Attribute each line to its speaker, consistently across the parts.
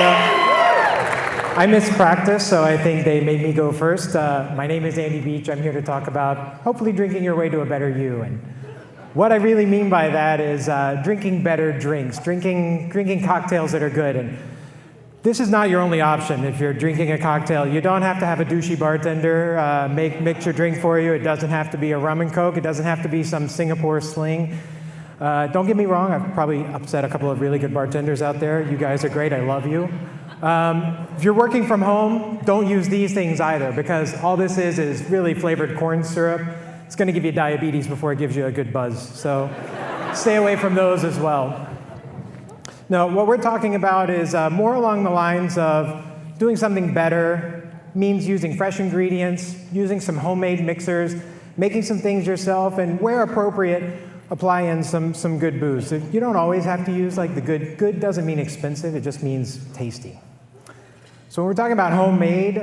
Speaker 1: I missed practice, so I think they made me go first. My name is Andy Beach. I'm here to talk about hopefully drinking your way to a better you. And what I really mean by that is drinking better drinks, drinking cocktails that are good. And this is not your only option. If you're drinking a cocktail, you don't have to have a douchey bartender mix your drink for you. It doesn't have to be a rum and coke. It doesn't have to be some Singapore sling. Don't get me wrong, I've probably upset a couple of really good bartenders out there. You guys are great, I love you. If you're working from home, don't use these things either, because all this is really flavored corn syrup. It's going to give you diabetes before it gives you a good buzz. So stay away from those as well. No, what we're talking about is more along the lines of doing something better, means using fresh ingredients, using some homemade mixers, making some things yourself, and where appropriate, apply in some good booze. You don't always have to use like the good. Good doesn't mean expensive, it just means tasty. So when we're talking about homemade,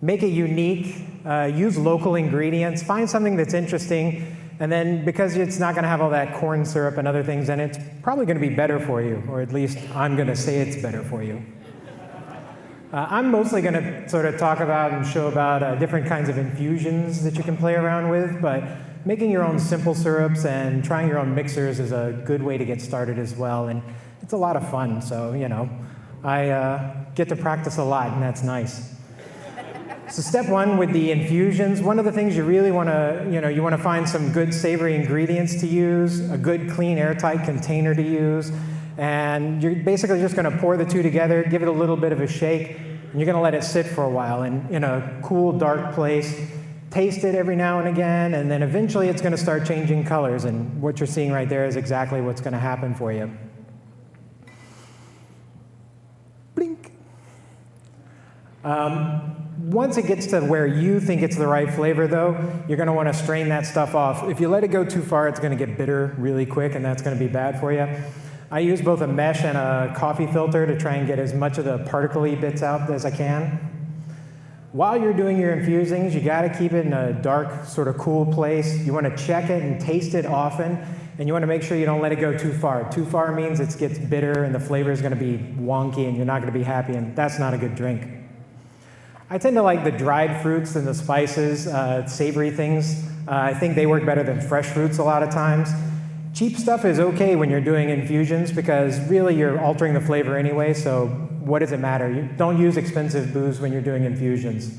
Speaker 1: make it unique, use local ingredients, find something that's interesting, and then because it's not going to have all that corn syrup and other things in it, it's probably going to be better for you, or at least I'm going to say it's better for you. I'm mostly going to sort of talk about and show about different kinds of infusions that you can play around with, but making your own simple syrups and trying your own mixers is a good way to get started as well, and it's a lot of fun, so, you know, I get to practice a lot, and that's nice. So step one with the infusions, one of the things you really want to, you want to find some good savory ingredients to use, a good clean airtight container to use, and you're basically just going to pour the two together, give it a little bit of a shake, and you're going to let it sit for a while in a cool, dark place. Taste it every now and again, and then eventually it's going to start changing colors, and what you're seeing right there is exactly what's going to happen for you. Blink. Once it gets to where you think it's the right flavor, though, you're going to want to strain that stuff off. If you let it go too far, it's going to get bitter really quick, and that's going to be bad for you. I use both a mesh and a coffee filter to try and get as much of the particle-y bits out as I can. While you're doing your infusings, you got to keep it in a dark, sort of cool place. You want to check it and taste it often, and you want to make sure you don't let it go too far. Too far means it gets bitter, and the flavor is going to be wonky, and you're not going to be happy, and that's not a good drink. I tend to like the dried fruits and the spices, savory things. I think they work better than fresh fruits a lot of times. Cheap stuff is okay when you're doing infusions because really you're altering the flavor anyway, so what does it matter? You don't use expensive booze when you're doing infusions.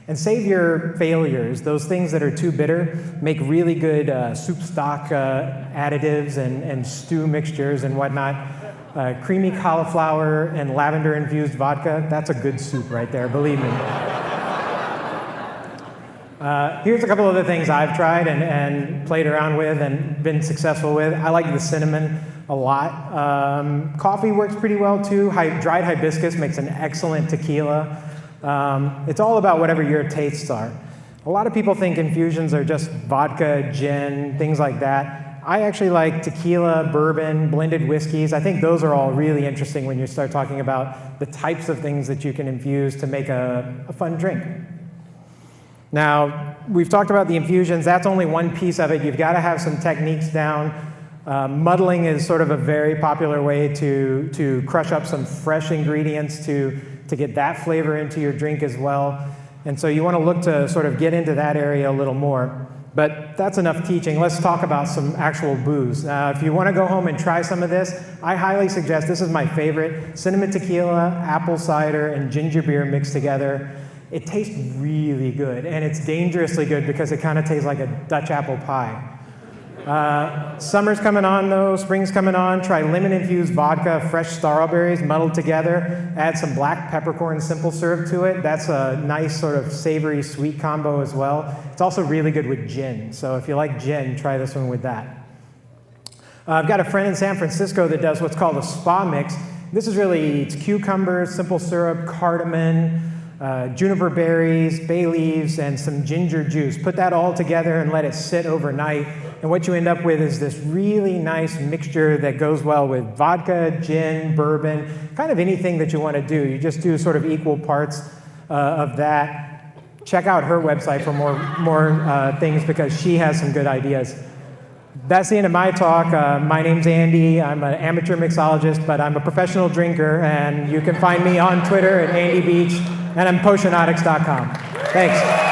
Speaker 1: And save your failures. Those things that are too bitter make really good soup stock additives and stew mixtures and whatnot. Creamy cauliflower and lavender-infused vodka, that's a good soup right there, believe me. Here's a couple of the things I've tried and played around with and been successful with. I like the cinnamon a lot. Coffee works pretty well too. Dried hibiscus makes an excellent tequila. It's all about whatever your tastes are. A lot of people think infusions are just vodka, gin, things like that. I actually like tequila, bourbon, blended whiskeys. I think those are all really interesting when you start talking about the types of things that you can infuse to make a fun drink. Now, we've talked about the infusions. That's only one piece of it. You've got to have some techniques down. Muddling is sort of a very popular way to crush up some fresh ingredients to get that flavor into your drink as well. And so you want to look to sort of get into that area a little more. But that's enough teaching. Let's talk about some actual booze. If you want to go home and try some of this, I highly suggest, this is my favorite, cinnamon tequila, apple cider, and ginger beer mixed together. It tastes really good, and it's dangerously good because it kind of tastes like a Dutch apple pie. Summer's coming on though, spring's coming on. Try lemon-infused vodka, fresh strawberries muddled together. Add some black peppercorn simple syrup to it. That's a nice sort of savory sweet combo as well. It's also really good with gin. So if you like gin, try this one with that. I've got a friend in San Francisco that does what's called a spa mix. This is really, it's cucumbers, simple syrup, cardamom, juniper berries, bay leaves, and some ginger juice. Put that all together and let it sit overnight. And what you end up with is this really nice mixture that goes well with vodka, gin, bourbon, kind of anything that you want to do. You just do sort of equal parts of that. Check out her website for more things because she has some good ideas. That's the end of my talk. My name's Andy. I'm an amateur mixologist, but I'm a professional drinker, and you can find me on Twitter at Andy Beach, and I'm potionautics.com. Thanks.